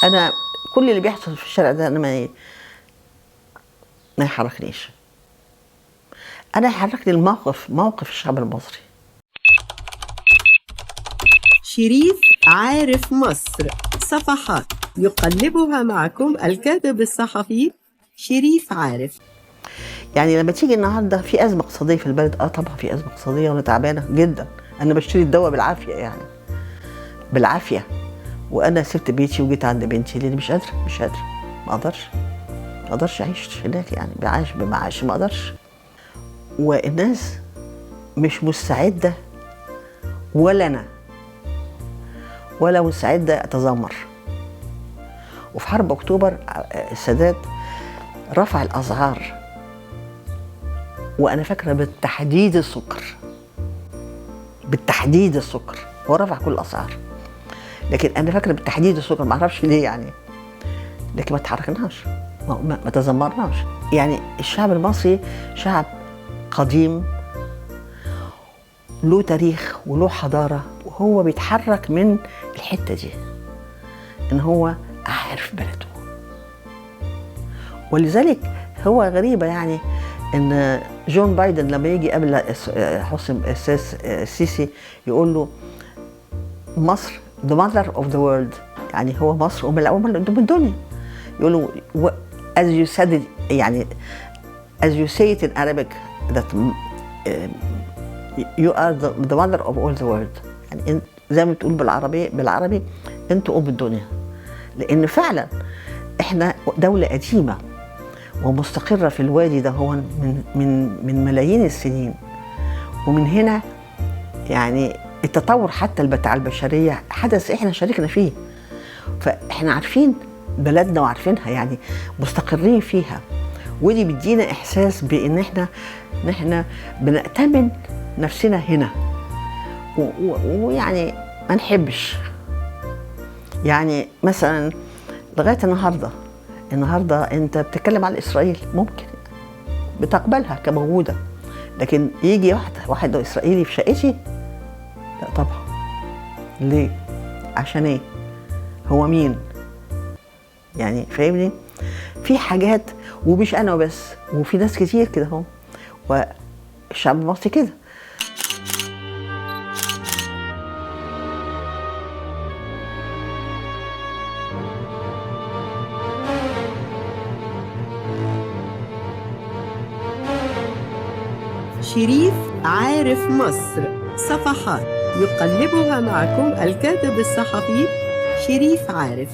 انا كل اللي بيحصل في الشارع ده انا ما يحركنيش. انا يحركني موقف الشعب المصري. شريف عارف مصر، صفحات يقلبها معكم الكاتب الصحفي شريف عارف. يعني لما تيجي النهارده في ازمه اقتصاديه في البلد، طبعا في ازمه اقتصاديه وانا تعبانه جدا. انا بشتري الدواء بالعافيه، يعني بالعافيه. وانا سبت بيتي وجيت عند بنتي لاني مش قادره ما اقدرش اعيش هناك، يعني بعيش بمعاش ما اقدرش. والناس مش مستعده، ولا انا ولا مستعده اتذمر. وفي حرب اكتوبر السادات رفع الاسعار، وانا فاكره بالتحديد السكر هو رفع كل الاسعار، لكن انا فاكره بالتحديد السكر، ما اعرفش ليه يعني. لكن ما تحركناش، ما تذمرناش. يعني الشعب المصري شعب قديم له تاريخ وله حضاره، وهو بيتحرك من الحته دي ان هو عارف بلده. ولذلك هو غريبه يعني ان جون بايدن لما يجي قبل حسن السيسي يقول له مصر the mother of the world، يعني هو مصر أم الدنيا. يقول له as you said it، يعني as you say it in Arabic that you are the mother of all the world، يعني زي ما بتقول بالعربي انتوا أم الدنيا. لأن فعلا احنا دولة قديمة ومستقرة في الوادي ده هو من ملايين السنين. ومن هنا يعني التطور حتى بتاع البشرية حدث احنا شاركنا فيه، فاحنا عارفين بلدنا وعارفينها، يعني مستقرين فيها. ودي بيدينا احساس بان احنا بنأتمن نفسنا هنا. ويعني ما نحبش يعني مثلا لغاية النهاردة انت بتتكلم على اسرائيل، ممكن بتقبلها كموجودة، لكن يجي واحد اسرائيلي في شقتي، لا طبعا. ليه؟ عشان ايه؟ هو مين؟ يعني فاهمني؟ في حاجات، ومش انا بس، وفي ناس كتير كده اهو، والشعب المصري كده. شريف عارف مصر، صفحات يقلبها معكم الكاتب الصحفي شريف عارف.